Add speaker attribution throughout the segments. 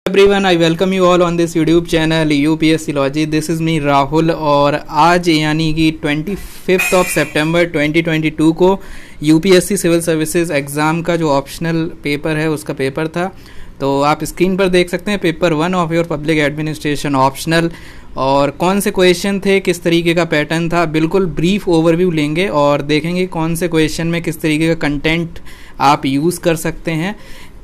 Speaker 1: Everyone, I welcome you all on this YouTube channel UPSC logy. This is me Rahul और आज यानी कि 25 सितंबर 2022 को यूपीएससी सिविल सर्विसेज एग्ज़ाम का जो ऑप्शनल पेपर है उसका पेपर था। तो आप स्क्रीन पर देख सकते हैं paper 1 of your public administration optional, और कौन से क्वेश्चन थे, किस तरीके का पैटर्न था, बिल्कुल ब्रीफ ओवरव्यू लेंगे और देखेंगे कौन से क्वेश्चन में किस तरीके का कंटेंट आप यूज़ कर सकते हैं।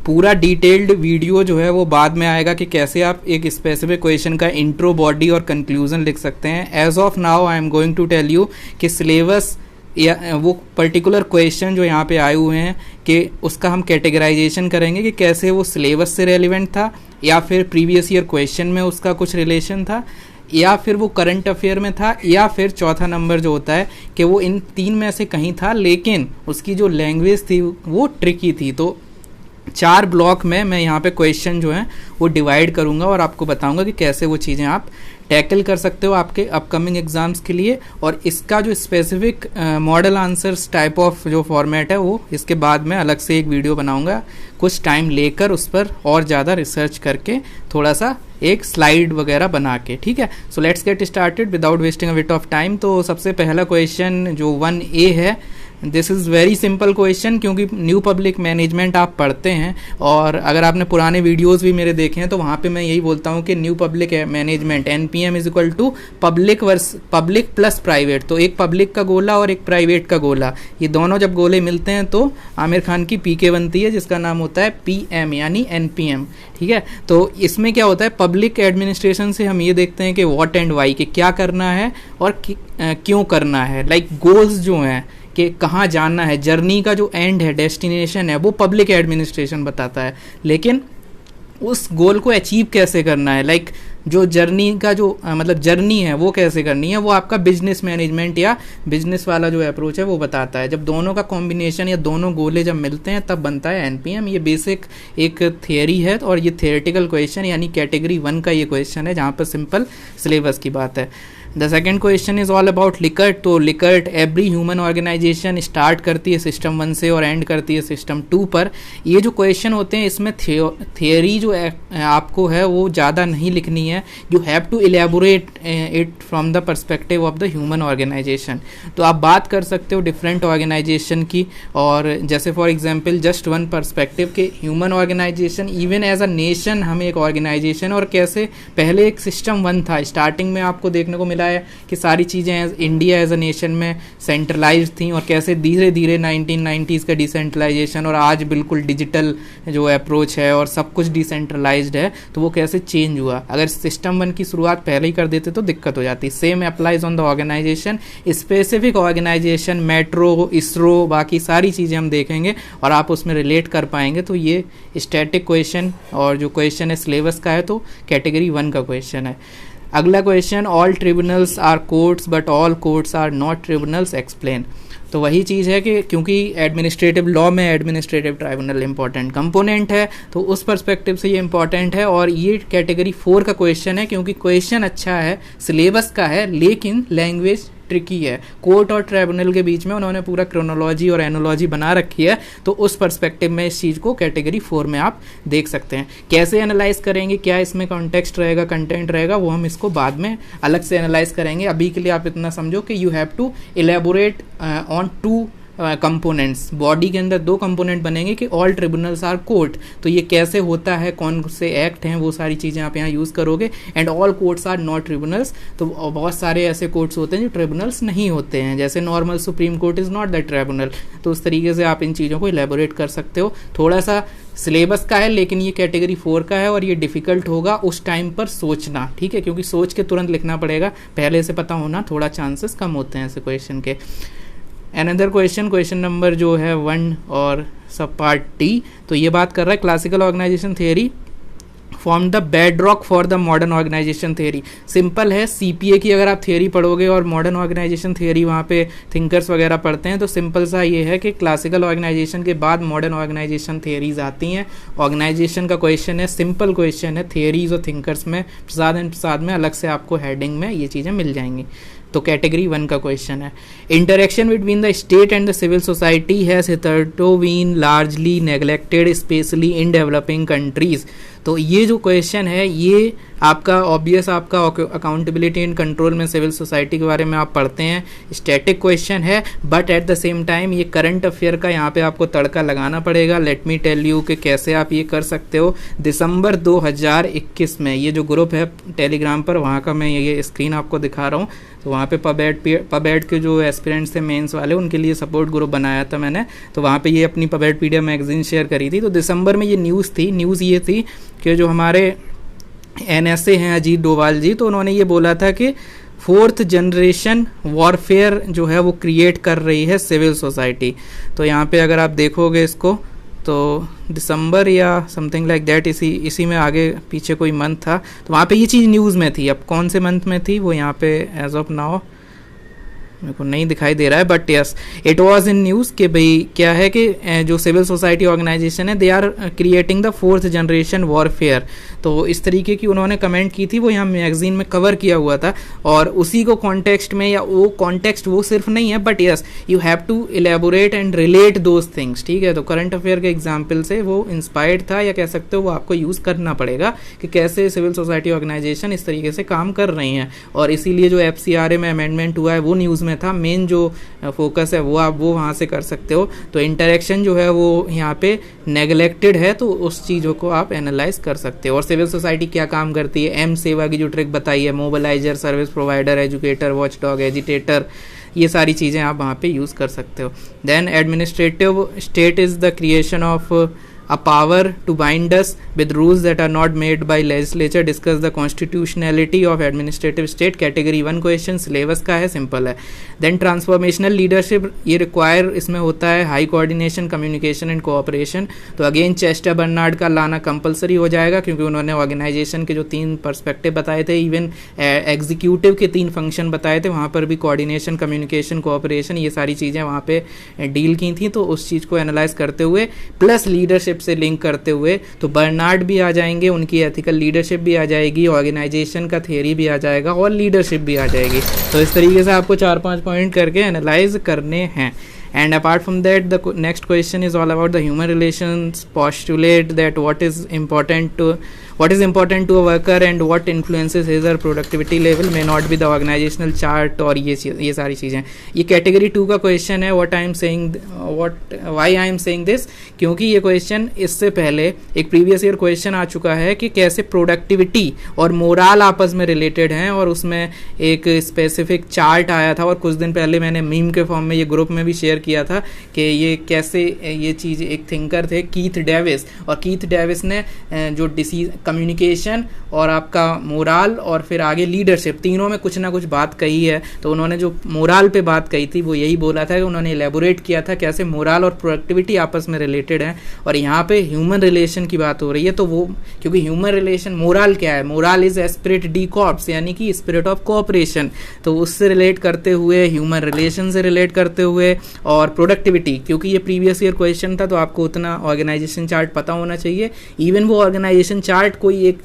Speaker 1: पूरा डिटेल्ड वीडियो जो है वो बाद में आएगा कि कैसे आप एक स्पेसिफिक क्वेश्चन का इंट्रो, बॉडी और कंक्लूजन लिख सकते हैं। As of now I am going to tell you कि सिलेबस या वो पर्टिकुलर क्वेश्चन जो यहाँ पे आए हुए हैं कि उसका हम कैटेगराइजेशन करेंगे कि कैसे वो सिलेबस से रेलिवेंट था, या फिर प्रीवियस ईयर क्वेश्चन में उसका कुछ रिलेशन था, या फिर वो करंट अफेयर में था, या फिर चौथा नंबर जो होता है कि वो इन तीन में से कहीं था लेकिन उसकी जो लैंग्वेज थी वो ट्रिकी थी। तो 4 ब्लॉक में मैं यहाँ पे क्वेश्चन जो हैं वो डिवाइड करूँगा और आपको बताऊँगा कि कैसे वो चीज़ें आप टैकल कर सकते हो आपके अपकमिंग एग्जाम्स के लिए। और इसका जो specific model answers type of जो फॉर्मेट है वो इसके बाद में अलग से एक वीडियो बनाऊँगा, कुछ टाइम लेकर उस पर और ज़्यादा रिसर्च करके थोड़ा सा एक स्लाइड वगैरह बना के। ठीक है, so let's get started without wasting a bit of time. तो सबसे पहला क्वेश्चन जो 1A है, this is very simple question, क्योंकि न्यू पब्लिक मैनेजमेंट आप पढ़ते हैं और अगर आपने पुराने वीडियोस भी मेरे देखे हैं तो वहाँ पे मैं यही बोलता हूँ कि new public management NPM is equal to public plus private. तो एक पब्लिक का गोला और एक प्राइवेट का गोला, ये दोनों जब गोले मिलते हैं तो आमिर खान की PK बनती है जिसका नाम होता है PM यानी NPM। ठीक है, तो इसमें क्या होता है, पब्लिक एडमिनिस्ट्रेशन से हम ये देखते हैं कि व्हाट एंड वाई, कि क्या करना है और क्यों करना है, लाइक गोल्स जो हैं कि कहाँ जाना है, जर्नी का जो एंड है, डेस्टिनेशन है, वो पब्लिक एडमिनिस्ट्रेशन बताता है। लेकिन उस गोल को अचीव कैसे करना है, लाइक जो जर्नी का जो मतलब जर्नी है वो कैसे करनी है, वो आपका बिजनेस मैनेजमेंट या बिजनेस वाला जो अप्रोच है वो बताता है। जब दोनों का कॉम्बिनेशन या दोनों गोले जब मिलते हैं तब बनता है NPM। ये बेसिक एक थियरी है और ये थियोरेटिकल क्वेश्चन यानी कैटेगरी 1 का ये क्वेश्चन है जहाँ पर सिंपल सिलेबस की बात है। The second question is all about Likert. तो Likert every human organisation start करती है सिस्टम 1 से और एंड करती है सिस्टम 2 पर। ये जो क्वेश्चन होते हैं इसमें थियरी जो आपको है वो ज़्यादा नहीं लिखनी है, you have to elaborate it from the perspective of the human organisation. तो आप बात कर सकते हो डिफरेंट ऑर्गेनाइजेशन की, और जैसे for example just one perspective के human organisation even as a nation, हम एक ऑर्गेनाइजेशन, और कैसे पहले एक सिस्टम 1 था, स्टार्टिंग में आपको देखने को मिला है कि सारी चीज़ें इंडिया एज अ नेशन में सेंट्रलाइज थी, और कैसे धीरे धीरे 1990s का डिसेंट्रलाइजेशन और आज बिल्कुल डिजिटल जो अप्रोच है और सब कुछ डिसेंट्रलाइज्ड है, तो वो कैसे चेंज हुआ। अगर सिस्टम 1 की शुरुआत पहले ही कर देते तो दिक्कत हो जाती। Same applies on the organisation, specific organisation, metro, ISRO, बाकी सारी चीज़ें हम देखेंगे और आप उसमें रिलेट कर पाएंगे। तो ये स्टैटिक क्वेश्चन और जो क्वेश्चन है सिलेबस का है, तो कैटेगरी 1 का क्वेश्चन है। अगला question, all tribunals are courts but all courts are not tribunals, explain. तो वही चीज़ है कि क्योंकि एडमिनिस्ट्रेटिव लॉ में एडमिनिस्ट्रेटिव ट्राइब्यूनल इंपॉर्टेंट कंपोनेंट है, तो उस पर्सपेक्टिव से ये इंपॉर्टेंट है। और ये कैटेगरी 4 का क्वेश्चन है क्योंकि क्वेश्चन अच्छा है, सिलेबस का है, लेकिन लैंग्वेज ट्रिकी है। कोर्ट और ट्राइब्यूनल के बीच में उन्होंने पूरा क्रोनोलॉजी और एनोलॉजी बना रखी है, तो उस पर्सपेक्टिव में इस चीज़ को कैटेगरी 4 में आप देख सकते हैं। कैसे एनालाइज करेंगे, क्या इसमें कॉन्टेक्स्ट रहेगा, कंटेंट रहेगा, वो हम इसको बाद में अलग से एनालाइज करेंगे। अभी के लिए आप इतना समझो कि you have to elaborate on 2 components. Body के अंदर 2 कंपोनेंट बनेंगे कि ऑल ट्रिब्यूनल्स आर कोर्ट, तो ये कैसे होता है, कौन से एक्ट हैं, वो सारी चीज़ें आप यहाँ यूज़ करोगे। And all courts are not tribunals, तो बहुत सारे ऐसे कोर्ट्स होते हैं जो ट्रिब्यूनल्स नहीं होते हैं, जैसे normal supreme court is not the tribunal. तो उस तरीके से आप इन चीज़ों को इलेबोरेट कर सकते हो। थोड़ा सा सिलेबस का है लेकिन ये कैटेगरी 4 का है और ये डिफ़िकल्ट होगा उस टाइम पर सोचना, ठीक है, क्योंकि सोच के तुरंत लिखना पड़ेगा, पहले से पता होना थोड़ा चांसेस कम होते हैं ऐसे क्वेश्चन के। अनदर क्वेश्चन नंबर जो है 1 और सब पार्ट D, तो ये बात कर रहा है classical organisation theory form the bedrock for the modern organisation theory. Simple है, CPA की अगर आप थियरी पढ़ोगे और मॉडर्न ऑर्गेनाइजेशन थियरी वहाँ पे थिंकर्स वगैरह पढ़ते हैं, तो सिंपल सा ये है कि क्लासिकल ऑर्गेनाइजेशन के बाद मॉडर्न ऑर्गेनाइजेशन थियरीज आती हैं। ऑर्गेनाइजेशन का क्वेश्चन है, सिंपल क्वेश्चन है, थियरीज और थिंकर्स में प्रसाद एंड प्रसाद में अलग से आपको हेडिंग में ये चीज़ें मिल जाएंगी। तो कैटेगरी 1 का क्वेश्चन है। Interaction between the state and the civil society has hitherto been largely neglected specially in developing countries. तो ये जो क्वेश्चन है ये आपका ऑब्वियस आपका अकाउंटेबिलिटी एंड कंट्रोल में सिविल सोसाइटी के बारे में आप पढ़ते हैं, स्टैटिक क्वेश्चन है, but at the same time ये करंट अफेयर का यहाँ पे आपको तड़का लगाना पड़ेगा। लेट मी टेल यू कि कैसे आप ये कर सकते हो। दिसंबर 2021 में ये जो ग्रुप है टेलीग्राम पर, वहाँ का मैं ये स्क्रीन आपको दिखा रहा हूँ। तो वहाँ पे पबएड के जो एस्पिरेंट्स थे मेंस वाले, उनके लिए सपोर्ट ग्रुप बनाया था मैंने। तो वहाँ पे ये अपनी पबएड पीडीएफ मैगजीन शेयर करी थी। तो दिसंबर में ये न्यूज़ ये थी कि जो हमारे एनएसए हैं अजीत डोभाल जी, तो उन्होंने ये बोला था कि 4th जनरेशन वॉरफेयर जो है वो क्रिएट कर रही है सिविल सोसाइटी। तो यहाँ पे अगर आप देखोगे इसको तो दिसंबर या समथिंग लाइक दैट, इसी में आगे पीछे कोई मंथ था, तो वहाँ पे ये चीज़ न्यूज़ में थी। अब कौन से मंथ में थी वो यहाँ पे एज ऑफ नाउ मेरे को नहीं दिखाई दे रहा है, but yes it was in news कि भाई क्या है कि जो सिविल सोसाइटी ऑर्गेनाइजेशन है they are creating the 4th generation warfare. तो इस तरीके की उन्होंने कमेंट की थी, वो यहाँ मैगजीन में कवर किया हुआ था। और उसी को कॉन्टेक्स्ट में, या वो कॉन्टेक्स्ट वो सिर्फ नहीं है, but yes you have to elaborate and relate those things, ठीक है। तो करंट अफेयर के एग्जाम्पल से वो इंस्पायर्ड था, या कह सकते हो वो आपको यूज़ करना पड़ेगा कि कैसे सिविल सोसाइटी ऑर्गेनाइजेशन इस तरीके से काम कर रही हैं। और इसीलिए जो FCRA में अमेंडमेंट हुआ है वो न्यूज़ में था। मेन जो फोकस है वो आप वो वहाँ से कर सकते हो। तो इंटरेक्शन जो है वो यहाँ पे नेग्लेक्टेड है, तो उस चीज़ों को आप एनालाइज कर सकते हो। और सिविल सोसाइटी क्या काम करती है, एम सेवा की जो ट्रिक बताई है, mobiliser, service provider, educator, watchdog, agitator, ये सारी चीज़ें आप वहाँ पे यूज़ कर सकते हो। Then administrative state is the creation of a power to bind us with rules that are not made by legislature, discuss the constitutionality of administrative state। Category 1 question syllabus का है, सिंपल है। Then transformational leadership, ये require इसमें होता है high coordination, communication and cooperation. तो again Chester Barnard का लाना कंपलसरी हो जाएगा, क्योंकि उन्होंने ऑर्गेनाइजेशन के जो 3 पर्सपेक्टिव बताए थे, इवन एग्जीक्यूटिव के 3 फंक्शन बताए थे, वहाँ पर भी कोऑर्डिनेशन, कम्युनिकेशन, कोऑपरेशन, ये सारी चीज़ें वहाँ पे डील की थी। तो उस चीज़ को एनालाइज करते हुए प्लस लीडरशिप से लिंक करते हुए तो बर्नार्ड भी आ जाएंगे, उनकी एथिकल लीडरशिप भी आ जाएगी, ऑर्गेनाइजेशन का थ्योरी भी आ जाएगा और लीडरशिप भी आ जाएगी। तो इस तरीके से आपको 4-5 पॉइंट करके एनालाइज करने हैं। And apart from that, the next question is all about the human relations postulate that what is important to a worker and what influences his or productivity level may not be the organizational chart। और ये सारी चीज़ें, ये category 2 का question है। why I am saying this, क्योंकि ये question इससे पहले एक प्रीवियस ईयर क्वेश्चन आ चुका है कि कैसे प्रोडक्टिविटी और मोरल आपस में रिलेटेड हैं, और उसमें एक स्पेसिफिक चार्ट आया था। और कुछ दिन पहले मैंने मीम के फॉर्म में ये ग्रुप में भी शेयर किया था कि ये कैसे ये चीज़, एक थिंकर थे कीथ डेविस, और कीथ डेविस ने जो कम्युनिकेशन और आपका मोरल और फिर आगे लीडरशिप, तीनों में कुछ ना कुछ बात कही है। तो उन्होंने जो मोरल पे बात कही थी वो यही बोला था कि उन्होंने एलेबोरेट किया था कैसे मोरल और प्रोडक्टिविटी आपस में रिलेटेड है। और यहाँ पे ह्यूमन रिलेशन की बात हो रही है, तो वो क्योंकि ह्यूमन रिलेशन, मोरल क्या है, moral is Spirit D corps, यानी कि स्पिरिट ऑफ कोऑपरेशन। तो उससे रिलेट करते हुए, ह्यूमन रिलेशन से रिलेट करते हुए, और प्रोडक्टिविटी, क्योंकि ये प्रीवियस ईयर क्वेश्चन था तो आपको उतना ऑर्गेनाइजेशन चार्ट पता होना चाहिए। इवन वो ऑर्गेनाइजेशन चार्ट कोई एक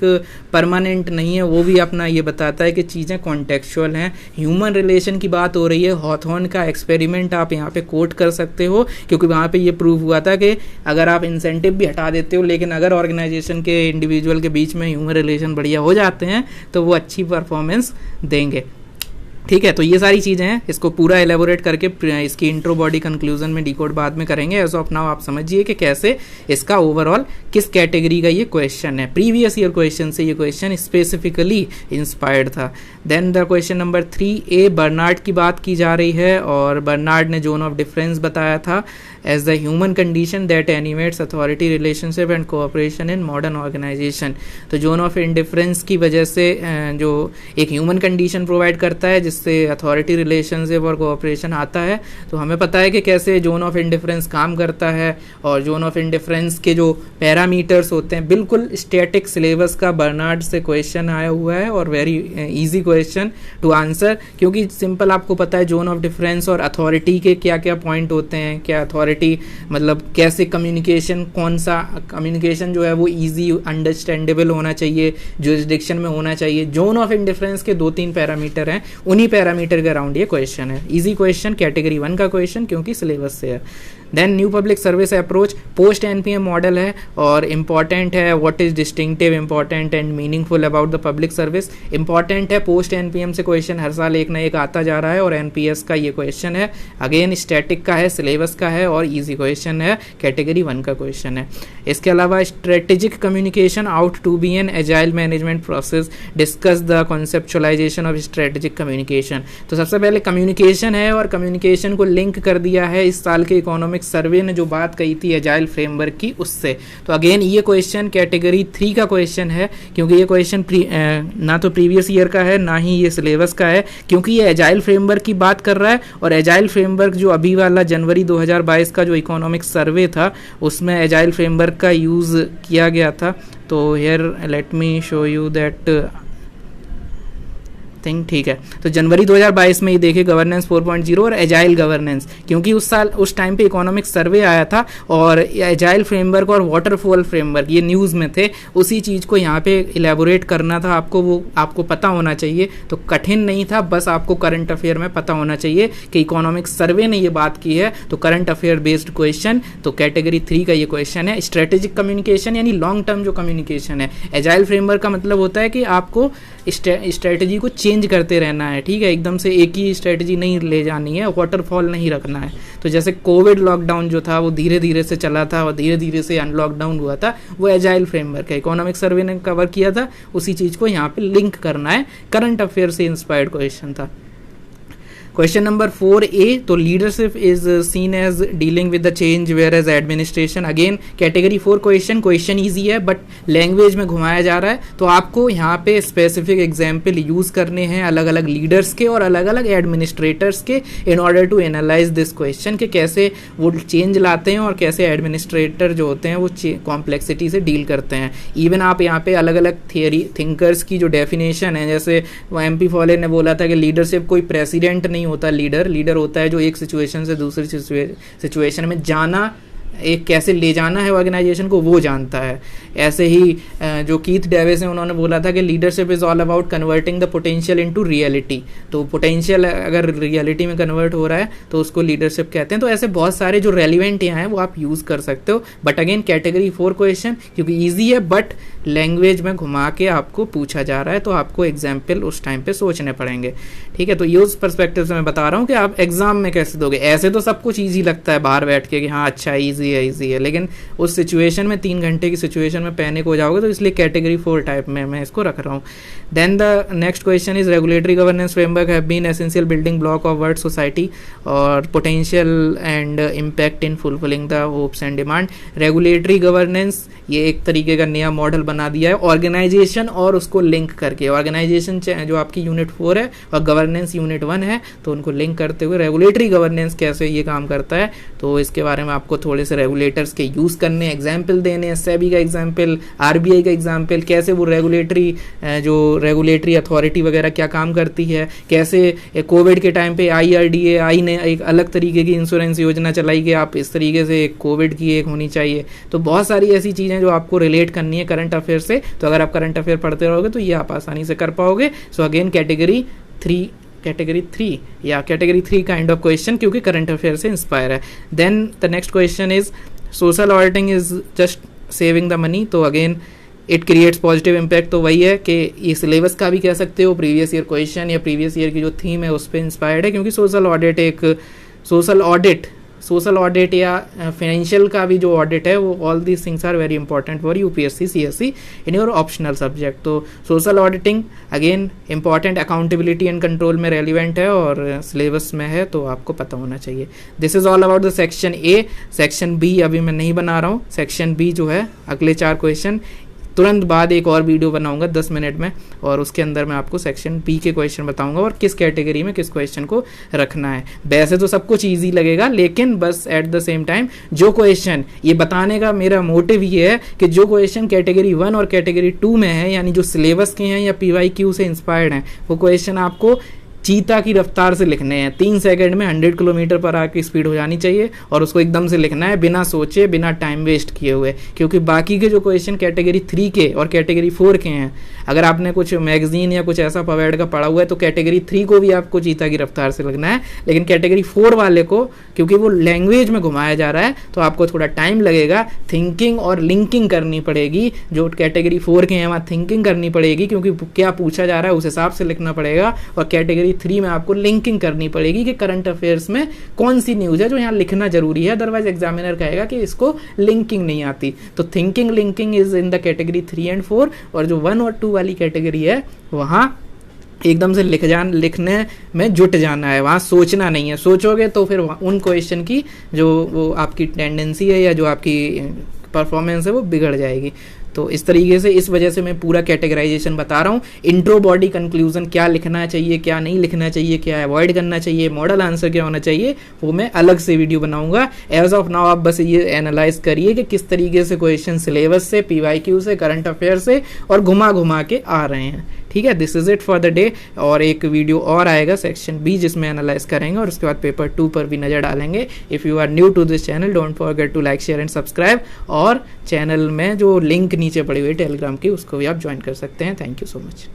Speaker 1: परमानेंट नहीं है, वो भी अपना ये बताता है कि चीज़ें कॉन्टेक्चुअल हैं। ह्यूमन रिलेशन की बात हो रही है, हॉथॉर्न का एक्सपेरिमेंट आप यहाँ पे कोट कर सकते हो, क्योंकि वहाँ पे ये प्रूव हुआ था कि अगर आप इंसेंटिव भी हटा देते हो, लेकिन अगर ऑर्गेनाइजेशन के इंडिविजुअल के बीच में ह्यूमन रिलेशन बढ़िया हो जाते हैं तो वो अच्छी परफॉर्मेंस देंगे। ठीक है, तो ये सारी चीज़ें हैं, इसको पूरा एलेबोरेट करके इसकी इंट्रो, बॉडी, कंक्लूजन में डिकोड बाद में करेंगे। एज ऑफ नाउ आप समझिए कि कैसे इसका ओवरऑल किस कैटेगरी का ये क्वेश्चन है। प्रीवियस ईयर क्वेश्चन से ये क्वेश्चन स्पेसिफिकली इंस्पायर्ड था। Then the question number 3A, Barnard की बात की जा रही है, और बर्नार्ड ने जोन ऑफ डिफरेंस बताया था as the human condition that animates authority relationship and cooperation in modern organisation. तो जोन ऑफ इंडिफरेंस की वजह से जो एक ह्यूमन कंडीशन प्रोवाइड करता है जिससे अथॉरिटी रिलेशनशिप और कोऑपरेशन आता है। तो हमें पता है कि कैसे जोन ऑफ इंडिफरेंस काम करता है, और जोन ऑफ इंडिफरेंस के जो पैरामीटर्स होते हैं, बिल्कुल स्टैटिक सिलेबस का बर्नार्ड से क्वेश्चन आया हुआ है, और very easy question to answer, क्योंकि सिंपल आपको पता है जोन ऑफ डिफरेंस और अथॉरिटी के क्या क्या पॉइंट होते हैं। क्या अथॉरिटी मतलब कैसे कम्युनिकेशन, कौन सा कम्युनिकेशन जो है वो इजी अंडरस्टैंडेबल होना चाहिए, जुरिसडिक्शन में होना चाहिए। जोन ऑफ इंडिफरेंस के 2-3 पैरामीटर हैं, उन्हीं पैरामीटर के अराउंड ये क्वेश्चन है। इजी क्वेश्चन, कैटेगरी 1 का क्वेश्चन, क्योंकि सिलेबस से है। Then new public service approach post NPM model है और इंपॉर्टेंट है what is distinctive important and meaningful about the public service. Important है पोस्ट एनपीएम से क्वेश्चन हर साल एक ना एक आता जा रहा है और एनपीएस का ये क्वेश्चन है। अगेन स्टैटिक का है, सिलेबस का है और इजी क्वेश्चन है, कैटेगरी 1 का क्वेश्चन है। इसके अलावा strategic communication ought to be an agile management process, discuss the conceptualisation of strategic communication. तो सबसे पहले कम्युनिकेशन है और कम्युनिकेशन को लिंक कर दिया है इस साल के इकोनॉमिक सर्वे ने जो बात कही थी एजाइल फ्रेमवर्क की उससे। तो अगेन ये क्वेश्चन कैटेगरी 3 का क्वेश्चन है क्योंकि ये क्वेश्चन ना तो प्रीवियस ईयर का है ना ही ये सिलेबस का है, क्योंकि ये एजाइल फ्रेमवर्क की बात कर रहा है और एजाइल फ्रेमवर्क जो अभी वाला जनवरी 2022 का जो इकोनॉमिक सर्वे था उसमें एजाइल फ्रेमवर्क का यूज़ किया गया था। तो here let me show you that thing, ठीक है। तो जनवरी 2022 में ये देखिए गवर्नेंस 4.0 और एजाइल गवर्नेंस, क्योंकि उस टाइम पे इकोनॉमिक सर्वे आया था और एजाइल फ्रेमवर्क और वाटरफॉल फ्रेमवर्क ये न्यूज़ में थे, उसी चीज़ को यहाँ पे इलेबोरेट करना था आपको, वो आपको पता होना चाहिए। तो कठिन नहीं था, बस आपको करंट अफेयर में पता होना चाहिए कि इकोनॉमिक सर्वे ने ये बात की है। तो करंट अफेयर बेस्ड क्वेश्चन, तो कैटेगरी 3 का ये क्वेश्चन है। स्ट्रेटेजिक कम्युनिकेशन यानी लॉन्ग टर्म जो कम्युनिकेशन है, एजाइल फ्रेमवर्क का मतलब होता है कि आपको स्ट्रेटजी को चेंज करते रहना है, ठीक है, एकदम से एक ही स्ट्रेटजी नहीं ले जानी है, वाटरफॉल नहीं रखना है। तो जैसे कोविड लॉकडाउन जो था वो धीरे धीरे से चला था और धीरे धीरे से अनलॉकडाउन हुआ था, वो एजाइल फ्रेमवर्क है, इकोनॉमिक सर्वे ने कवर किया था, उसी चीज़ को यहाँ पे लिंक करना है, करंट अफेयर से इंस्पायर्ड क्वेश्चन था। क्वेश्चन नंबर 4A, तो leadership is seen as dealing with the change where as administration. Again category 4 question easy है बट लैंग्वेज में घुमाया जा रहा है, तो आपको यहाँ पे स्पेसिफिक एग्जाम्पल यूज करने हैं अलग अलग लीडर्स के और अलग अलग एडमिनिस्ट्रेटर्स के in order to analyze this question कि कैसे वो चेंज लाते हैं और कैसे एडमिनिस्ट्रेटर जो होते हैं वो कॉम्प्लेक्सिटी से डील करते हैं। इवन आप यहाँ पे अलग अलग थियरी थिंकर्स की जो डेफिनेशन है, जैसे MP फॉले ने बोला था कि लीडरशिप कोई प्रेसिडेंट नहीं होता, लीडर होता है जो एक सिचुएशन से दूसरी सिचुएशन में जाना, एक कैसे ले जाना है ऑर्गेनाइजेशन को वो जानता है। ऐसे ही जो कीथ डेविस हैं उन्होंने बोला था कि leadership is all about converting the potential into reality. तो पोटेंशियल अगर रियलिटी में कन्वर्ट हो रहा है तो उसको लीडरशिप कहते हैं। तो ऐसे बहुत सारे जो रेलिवेंट यहाँ हैं वो आप यूज़ कर सकते हो, बट अगेन कैटेगरी 4 क्वेश्चन क्योंकि ईजी है बट लैंग्वेज में घुमा के आपको पूछा जा रहा है, तो आपको एग्जाम्पल उस टाइम पे सोचने पड़ेंगे, ठीक है। तो ये उस परस्पेक्टिव से मैं बता रहा हूँ कि आप एग्जाम में कैसे दोगे। ऐसे तो सब कुछ ईजी लगता है बाहर बैठ के कि हाँ अच्छा ईजी है, लेकिन उस सिचुएशन में 3 घंटे की सिचुएशन में पैनिक हो जाओगे, तो इसलिए कैटेगरी 4 टाइप में मैं इसको रख रहा हूँ। Then the next question is regulatory governance framework have been essential building block of world society और potential and impact in fulfilling the hopes and demand. Regulatory governance ये एक तरीके का नया मॉडल बना दिया है ऑर्गेनाइजेशन और उसको लिंक करके। ऑर्गेनाइजेशन जो आपकी यूनिट 4 है और गवर्नेंस यूनिट 1 है, तो उनको लिंक करते हुए रेगुलेटरी गवर्नेंस कैसे ये काम करता है, तो इसके बारे में आपको थोड़े से रेगुलेटर्स के यूज करने, एग्जाम्पल देने, सेबी का एग्जाम्पल, RBI का एग्जाम्पल, कैसे वो रेगुलेटरी अथॉरिटी वगैरह क्या काम करती है, कैसे कोविड के टाइम पे IRDAI ने एक अलग तरीके की इंश्योरेंस योजना चलाई कि आप इस तरीके से कोविड की एक होनी चाहिए। तो बहुत सारी ऐसी चीज़ें जो आपको रिलेट करनी है करंट अफेयर से, तो अगर आप करंट अफेयर पढ़ते रहोगे तो ये आप आसानी से कर पाओगे। So again category 3 kind of question क्योंकि करंट अफेयर से इंस्पायर है। Then the next question is social auditing is just saving the money. तो again it creates positive impact, तो वही है कि ये सिलेबस का भी कह सकते हो, प्रीवियस ईयर क्वेश्चन या प्रीवियस ईयर की जो थीम है उस पर इंस्पायर्ड है, क्योंकि सोशल ऑडिट या फाइनेंशियल का भी जो ऑडिट है वो all these things are very important for UPSC CSE in your optional subject. तो social auditing again important, accountability and control में रेलिवेंट है और सिलेबस में है, तो आपको पता होना चाहिए। This is all about the section A। Section B अभी मैं नहीं बना रहा हूँ। सेक्शन B जो है अगले 4 क्वेश्चन तुरंत बाद एक और वीडियो बनाऊंगा 10 मिनट में, और उसके अंदर मैं आपको सेक्शन B के क्वेश्चन बताऊंगा और किस कैटेगरी में किस क्वेश्चन को रखना है। वैसे तो सब कुछ इजी लगेगा, लेकिन बस एट द सेम टाइम जो क्वेश्चन, ये बताने का मेरा मोटिव ये है कि जो क्वेश्चन कैटेगरी 1 और कैटेगरी 2 में है, यानी जो सिलेबस के हैं या PYQ से इंस्पायर्ड हैं, वो क्वेश्चन आपको चीता की रफ्तार से लिखने हैं। 3 सेकंड में 100 किलोमीटर पर आवर की स्पीड हो जानी चाहिए और उसको एकदम से लिखना है बिना सोचे, बिना टाइम वेस्ट किए हुए। क्योंकि बाकी के जो क्वेश्चन कैटेगरी 3 के और कैटेगरी 4 के हैं, अगर आपने कुछ मैगजीन या कुछ ऐसा पवेड का पढ़ा हुआ है तो कैटेगरी 3 को भी आपको चीता की रफ्तार से लिखना है, लेकिन कैटेगरी 4 वाले को क्योंकि वो लैंग्वेज में घुमाया जा रहा है तो आपको थोड़ा टाइम लगेगा, थिंकिंग और लिंकिंग करनी पड़ेगी। जो कैटेगरी 4 के हैं वहाँ थिंकिंग करनी पड़ेगी क्योंकि क्या पूछा जा रहा है उस हिसाब से लिखना पड़ेगा, और कैटेगरी 3 में आपको लिंकिंग करनी पड़ेगी कि करंट अफेयर्स में कौन सी न्यूज़ है जो यहाँ लिखना जरूरी है, अदरवाइज एग्जामिनर कहेगा कि इसको लिंकिंग नहीं आती। तो thinking linking is in the category 3 and 4, और जो 1 और 2 वाली कैटेगरी है वहाँ एकदम से लिखने में जुट जाना है, वहाँ सोचना नहीं है। सोचोगे तो फिर उन क्वेश्चन की जो वो आपकी टेंडेंसी है या जो आपकी परफॉर्मेंस है वो बिगड़ जाएगी। तो इस तरीके से, इस वजह से मैं पूरा कैटेगराइजेशन बता रहा हूँ। इंट्रो, बॉडी, कंक्लूजन, क्या लिखना चाहिए, क्या नहीं लिखना चाहिए, क्या अवॉइड करना चाहिए, मॉडल आंसर क्या होना चाहिए, वो मैं अलग से वीडियो बनाऊंगा। एज ऑफ नाउ आप बस ये एनालाइज करिए कि किस तरीके से क्वेश्चन सिलेबस से, PYQ से, करंट अफेयर से और घुमा घुमा के आ रहे हैं। ठीक है, this is it for the day. और एक वीडियो और आएगा सेक्शन B जिसमें एनालाइज करेंगे और उसके बाद पेपर 2 पर भी नजर डालेंगे। If you are new to this channel don't forget to like, share and subscribe, और चैनल में जो लिंक नीचे पड़ी हुई है टेलीग्राम की उसको भी आप ज्वाइन कर सकते हैं। Thank you so much.